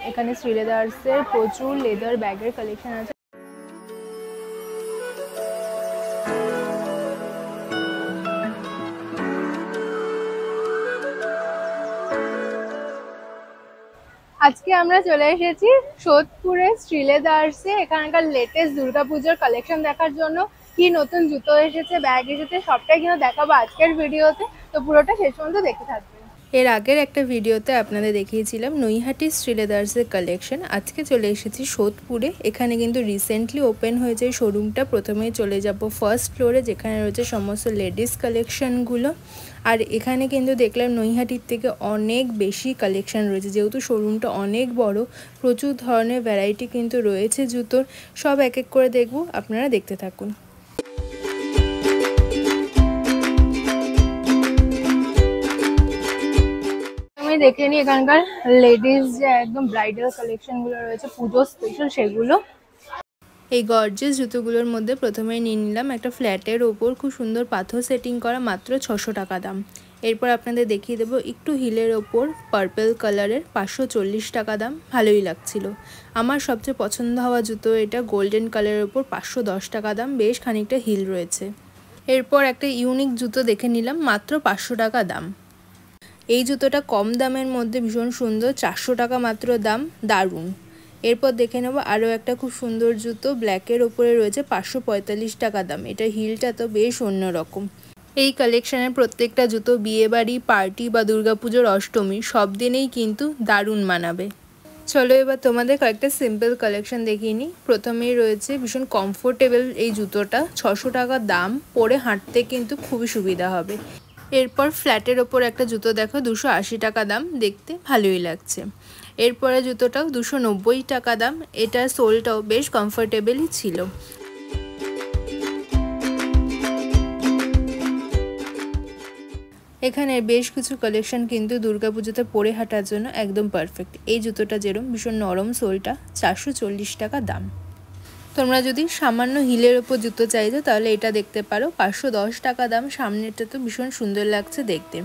এখানে শ্রীলেদার্সের প্রচুর লেদার ব্যাগের কালেকশন আছে। আজকে আমরা চলে এসেছি সোদপুরে শ্রীলেদার্সে এখানকার লেটেস্ট দুর্গাপুজোর কালেকশন দেখার জন্য। কি নতুন জুতো এসেছে, ব্যাগ এসেছে, সবটাই কিন্তু দেখাবো আজকের ভিডিওতে, তো পুরোটা শেষ পর্যন্ত দেখতে থাকবেন। এর আগের একটা ভিডিওতে আপনাদের দেখিয়েছিলাম নৈহাটি শ্রীলেদার্সের কালেকশন। আজকে চলে এসেছি সোদপুরে। এখানে কিন্তু রিসেন্টলি ওপেন হয়েছে শোরুমটা। প্রথমেই চলে যাব ফার্স্ট ফ্লোরে, যেখানে রয়েছে সমস্ত লেডিস কালেকশনগুলো। আর এখানে কিন্তু দেখলাম নৈহাটির থেকে অনেক বেশি কালেকশন রয়েছে, যেহেতু শোরুমটা অনেক বড়, প্রচুর ধরনের ভ্যারাইটি কিন্তু রয়েছে জুতোর। সব এক এক করে দেখব, আপনারা দেখতে থাকুন। আমি দেখে নিই এখানকার লেডিস যে একদম ব্রাইডাল কালেকশনগুলো রয়েছে পুজো স্পেশাল, সেগুলো। এই গর্জিয়াস জুতোগুলোর মধ্যে প্রথমেই নিয়ে নিলাম একটা ফ্ল্যাটের ওপর খুব সুন্দর পাথর সেটিং করা, মাত্র 600 টাকা দাম। এরপর আপনাদের দেখিয়ে দেবো একটু হিলের ওপর পার্পল কালারের, 540 টাকা দাম। ভালোই লাগছিল। আমার সবচেয়ে পছন্দ হওয়া জুতো এটা, গোল্ডেন কালারের ওপর 510 টাকা দাম। বেশ খানিকটা হিল রয়েছে। এরপর একটা ইউনিক জুতো দেখে নিলাম, মাত্র 500 টাকা দাম। এই জুতোটা কম দামের মধ্যে ভীষণ সুন্দর, 400 টাকা মাত্র দাম, দারুণ। এরপর দেখে নেব আরও একটা খুব সুন্দর জুতো, ব্ল্যাকের ওপরে রয়েছে, 545 টাকা দাম। এটা হিলটা তো বেশ অন্যরকম। এই কালেকশনের প্রত্যেকটা জুতো বিয়েবাড়ি, পার্টি বা দুর্গাপুজোর অষ্টমী সব দিনেই কিন্তু দারুণ মানাবে। চলো এবার তোমাদের কয়েকটা সিম্পল কালেকশন দেখিয়ে নিই। প্রথমেই রয়েছে ভীষণ কমফোর্টেবল এই জুতোটা, 600 টাকা দাম। পরে হাঁটতে কিন্তু খুবই সুবিধা হবে। এরপর ফ্ল্যাটের ওপর একটা জুতো দেখো, 280 টাকা দাম। দেখতে ভালোই লাগছে। এরপরে জুতোটাও 290 টাকা দাম। এটার সোলটাও বেশ কমফোর্টেবলই ছিল। এখানে বেশ কিছু কালেকশন কিন্তু দুর্গাপুজোতে পরে হাঁটার জন্য একদম পারফেক্ট। এই জুতোটা যেরকম ভীষণ নরম, সোলটা 440 টাকা দাম। তোমরা যদি সামান্য হিলের ওপর জুতো চাইছো তাহলে এটা দেখতে পারো, 510 টাকা দাম। সামনেটা তো ভীষণ সুন্দর লাগছে দেখতে।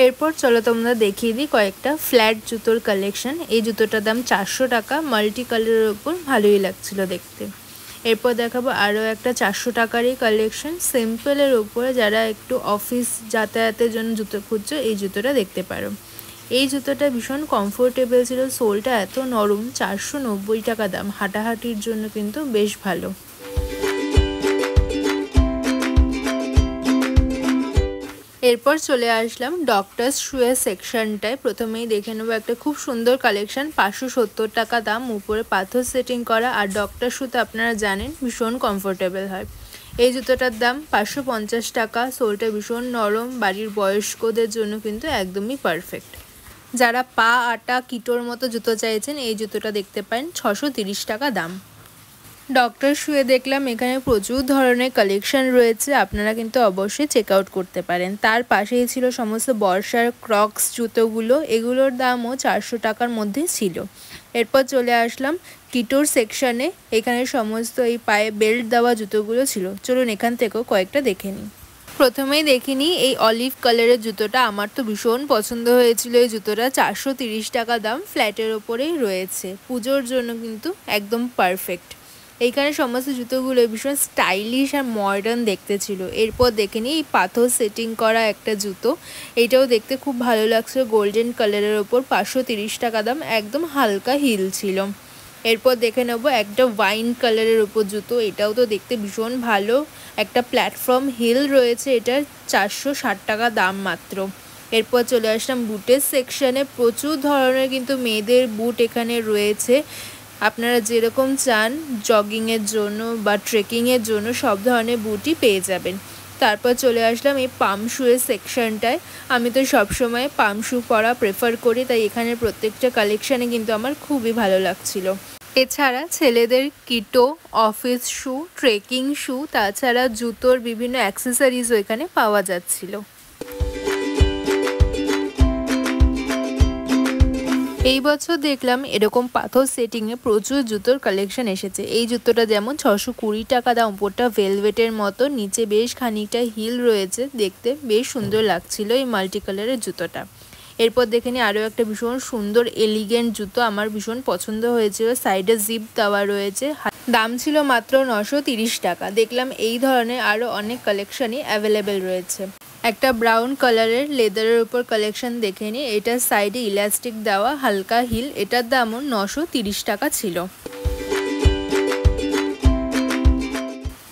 এরপর চলো তোমরা দেখিয়ে দিই কয়েকটা ফ্ল্যাট জুতোর কালেকশন। এই জুতোটার দাম 400 টাকা, মাল্টি কালারের ওপর, ভালোই লাগছিল দেখতে। এরপর দেখাবো আরও একটা 400 টাকারই কালেকশন, সিম্পলের ওপরে। যারা একটু অফিস যাতায়াতের জন্য জুতো খুঁজছো, এই জুতোটা দেখতে পারো। এই জুতোটা ভীষণ কমফোর্টেবল ছিল, সোলটা এত নরম, 490 টাকা দাম। হাঁটাহাঁটির জন্য কিন্তু বেশ ভালো। এরপর চলে আসলাম ডক্টরস শুয়ের সেকশনটায়। প্রথমেই দেখে নেবো একটা খুব সুন্দর কালেকশন, 570 টাকা দাম। উপরে পাথর সেটিং করা। আর ডক্টর শুতে আপনারা জানেন ভীষণ কমফোর্টেবল হয়। এই জুতোটার দাম 550 টাকা। সোলটা ভীষণ নরম, বাড়ির বয়স্কদের জন্য কিন্তু একদমই পারফেক্ট। যারা পা আটা কিটোর মতো জুতো চাইছেন, এই জুতোটা দেখতে পান, 630 টাকা দাম। ডক্টর শুয়ে দেখলাম এখানে প্রচুর ধরনের কালেকশন রয়েছে, আপনারা কিন্তু অবশ্যই চেক আউট করতে পারেন। তার পাশেই ছিল সমস্ত বর্ষার ক্রক্স জুতোগুলো, এগুলোর দামও 400 টাকার মধ্যে ছিল। এরপর চলে আসলাম কিটোর সেকশনে। এখানে সমস্ত এই পায়ে বেল্ট দেওয়া জুতোগুলো ছিল। চলুন এখান থেকেও কয়েকটা দেখে নিই। প্রথমেই দেখিনি এই অলিভ কালারের জুতোটা, আমার তো ভীষণ পছন্দ হয়েছিল এই জুতোটা, 430 টাকা দাম। ফ্ল্যাটের ওপরেই রয়েছে, পুজোর জন্য কিন্তু একদম পারফেক্ট। এইখানে সমস্ত জুতোগুলো ভীষণ স্টাইলিশ আর মডার্ন দেখতে ছিল। এরপর দেখে নিই এই পাথর সেটিং করা একটা জুতো, এইটাও দেখতে খুব ভালো লাগছে, গোল্ডেন কালারের ওপর, 530 টাকা দাম। একদম হালকা হিল ছিল। এরপর দেখে নেব একটা ওয়াইন কালারের ওপর জুতো, এটাও তো দেখতে ভীষণ ভালো, একটা প্ল্যাটফর্ম হিল রয়েছে, এটার 460 টাকা দাম মাত্র। এরপর চলে আসলাম বুটের সেকশনে। প্রচুর ধরনের কিন্তু মেয়েদের বুট এখানে রয়েছে, আপনারা যেরকম চান জগিংয়ের জন্য বা ট্রেকিংয়ের জন্য সব ধরনের বুটই পেয়ে যাবেন। তারপর চলে আসলাম এই পাম শুয়ের সেকশনটায়। আমি তো সবসময় পাম শু পরা প্রেফার করি, তাই এখানে প্রত্যেকটা কালেকশানে কিন্তু আমার খুবই ভালো লাগছিল। এছাড়া ছেলেদের কিটো, অফিস শু, ট্রেকিং শু, তাছাড়া জুতোর বিভিন্ন অ্যাক্সেসরিজও এখানে পাওয়া যাচ্ছিল। এই বছর দেখলাম এরকম পাথর সেটিংয়ে প্রচুর জুতোর কালেকশন এসেছে। এই জুতোটা যেমন 620 টাকা দাম, উপরটা ভেলভেটের মতো, নিচে বেশ খানিকটা হিল রয়েছে, দেখতে বেশ সুন্দর লাগছিল এই মাল্টি কালারের জুতোটা। এরপর দেখে নিই আরও একটা ভীষণ সুন্দর এলিগেন্ট জুতো, আমার ভীষণ পছন্দ হয়েছিল। সাইডে জিপ দেওয়া রয়েছে, দাম ছিল মাত্র 930 টাকা। দেখলাম এই ধরনের আরও অনেক কালেকশনই অ্যাভেলেবেল রয়েছে। একটা ব্রাউন কালারের লেদারের উপর কালেকশন দেখে নিই, এটার সাইডে ইলাস্টিক দেওয়া, হালকা হিল, এটার দামও 930 টাকা ছিল।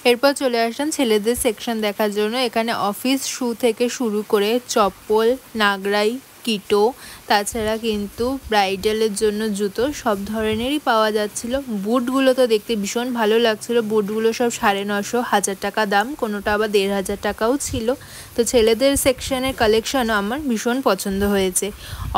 এরপর চলে আসলাম ছেলেদের সেকশন দেখার জন্য। এখানে অফিস শু থেকে শুরু করে চপ্পল, নাগরাই, কিটো, তাছাড়া কিন্তু ব্রাইডালের জন্য জুতো সব ধরনেরই পাওয়া যাচ্ছিল। বুটগুলো তো দেখতে ভীষণ ভালো লাগছিল, বুটগুলো সব 950, 1000 টাকা দাম, কোনোটা আবার 1500 টাকাও ছিল। তো ছেলেদের সেকশনের কালেকশনও আমার ভীষণ পছন্দ হয়েছে।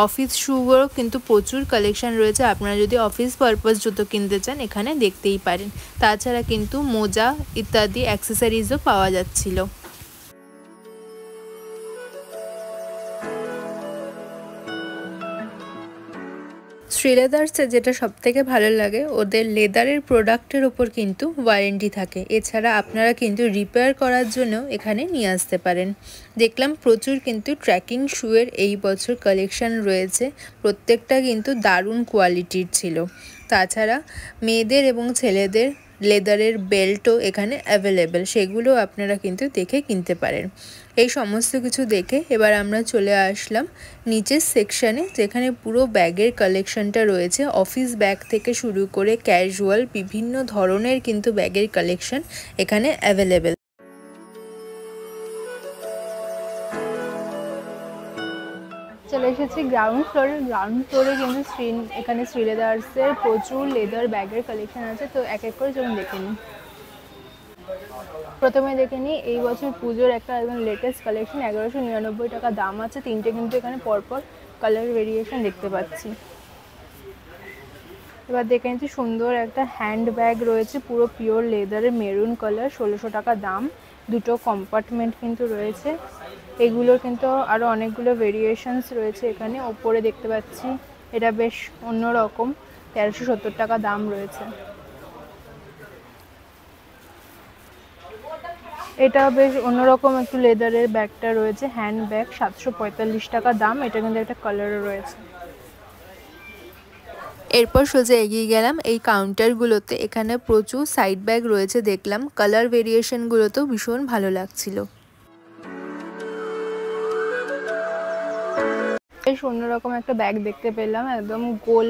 অফিস শুগুলো কিন্তু প্রচুর কালেকশন রয়েছে, আপনারা যদি অফিস পারপাস জুতো কিনতে চান এখানে দেখতেই পারেন। তাছাড়া কিন্তু মোজা ইত্যাদি অ্যাক্সেসরিজও পাওয়া যাচ্ছিল। শ্রীলেদার্সে যেটা সবথেকে ভালো লাগে, ওদের লেদারের প্রোডাক্টের ওপর কিন্তু ওয়ারেন্টি থাকে। এছাড়া আপনারা কিন্তু রিপেয়ার করার জন্য এখানে নিয়ে আসতে পারেন। দেখলাম প্রচুর কিন্তু ট্রেকিং শুয়ের এই বছর কালেকশন রয়েছে, প্রত্যেকটা কিন্তু দারুণ কোয়ালিটির ছিল। তাছাড়া মেয়েদের এবং ছেলেদের লেদারের বেল্টও এখানে অ্যাভেলেবেল, সেগুলো আপনারা কিন্তু দেখে কিনতে পারেন। এই সমস্ত কিছু দেখে এবার আমরা চলে আসলাম নিচের সেকশানে, যেখানে পুরো ব্যাগের কালেকশনটা রয়েছে। অফিস ব্যাগ থেকে শুরু করে ক্যাজুয়াল বিভিন্ন ধরনের কিন্তু ব্যাগের কালেকশন এখানে অ্যাভেলেবেল। চলে এসেছি গ্রাউন্ড ফ্লোরে কিন্তু এখানে শ্রীলেদার্সের প্রচুর লেদার ব্যাগের কালেকশন আছে। তো এক এক করে চলুন দেখে নিই। প্রথমে দেখে নিই এই বছর পুজোর একটা একদম লেটেস্ট কালেকশন, 1199 টাকা দাম আছে। তিনটে কিন্তু এখানে পরপর কালার ভেরিয়েশন দেখতে পাচ্ছি। এবার দেখে নিচ্ছি সুন্দর একটা হ্যান্ড ব্যাগ রয়েছে, পুরো পিওর লেদারের, মেরুন কালার, 1600 টাকা দাম। দুটো কম্পার্টমেন্ট কিন্তু রয়েছে। এগুলোর কিন্তু আরও অনেকগুলো ভেরিয়েশনস রয়েছে এখানে। ওপরে দেখতে পাচ্ছি এটা বেশ অন্যরকম, 1370 টাকা দাম রয়েছে। এটা বেশ অন্যরকম একটু লেদারের ব্যাগটা রয়েছে, হ্যান্ড ব্যাগ, 745 টাকা দাম। এটা কিন্তু একটা কালারও রয়েছে। এরপর সোজা এগিয়ে গেলাম এই কাউন্টারগুলোতে, এখানে প্রচুর সাইড ব্যাগ রয়েছে। দেখলাম কালার ভেরিয়েশনগুলোতেও ভীষণ ভালো লাগছিল। বেশ অন্যরকম একটা ব্যাগ দেখতে পেলাম, একদম গোল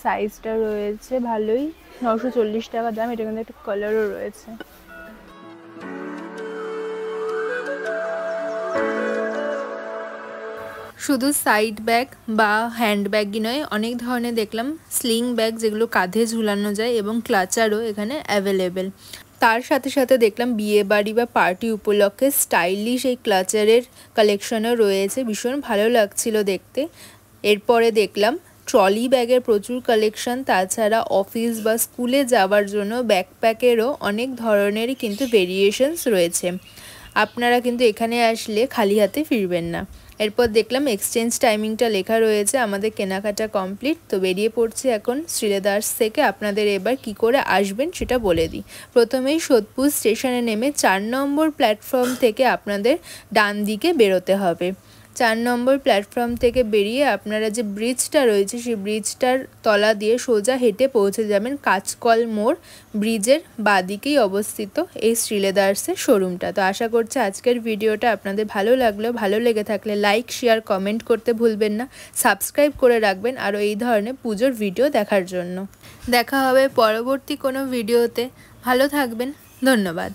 সাইজটা রয়েছে, ভালোই, 940 টাকা দাম। এটা কিন্তু একটা কালারও রয়েছে। শুধু সাইড ব্যাগ বা হ্যান্ড ব্যাগই নয়, অনেক ধরনের দেখলাম স্লিং ব্যাগ, যেগুলো কাঁধে ঝুলানো যায়, এবং ক্লাচারও এখানে অ্যাভেলেবেল। তার সাথে সাথে দেখলাম বিয়ে বাড়ি বা পার্টি উপলক্ষে স্টাইলিশ এই ক্লাচারের কালেকশনও রয়েছে, ভীষণ ভালো লাগছিল দেখতে। এরপরে দেখলাম ট্রলি ব্যাগের প্রচুর কালেকশন, তাছাড়া অফিস বা স্কুলে যাওয়ার জন্য ব্যাকপ্যাকেরও অনেক ধরনেরই কিন্তু ভেরিয়েশনস রয়েছে। আপনারা কিন্তু এখানে আসলে খালি হাতে ফিরবেন না। এরপর দেখলাম এক্সচেঞ্জ টাইমিংটা লেখা রয়েছে। আমাদের কেনাকাটা কমপ্লিট, তো বেরিয়ে পড়ছি এখন শ্রীলেদার্স থেকে। আপনাদের এবার কি করে আসবেন সেটা বলে দিই। প্রথমেই সোদপুর স্টেশনে নেমে 4 নম্বর প্ল্যাটফর্ম থেকে আপনাদের ডান দিকে বেরোতে হবে। 4 নম্বর প্ল্যাটফর্ম থেকে বেরিয়ে আপনারা যে ব্রিজটা রয়েছে সেই ব্রিজটার তলা দিয়ে সোজা হেঁটে পৌঁছে যাবেন কাঁচকল মোড়। ব্রিজের বাঁদিকেই অবস্থিত এই শ্রীলেদার্সের শোরুমটা। তো আশা করছি আজকের ভিডিওটা আপনাদের ভালো লাগলো। ভালো লেগে থাকলে লাইক, শেয়ার, কমেন্ট করতে ভুলবেন না। সাবস্ক্রাইব করে রাখবেন আরও এই ধরনের পুজোর ভিডিও দেখার জন্য। দেখা হবে পরবর্তী কোনো ভিডিওতে। ভালো থাকবেন, ধন্যবাদ।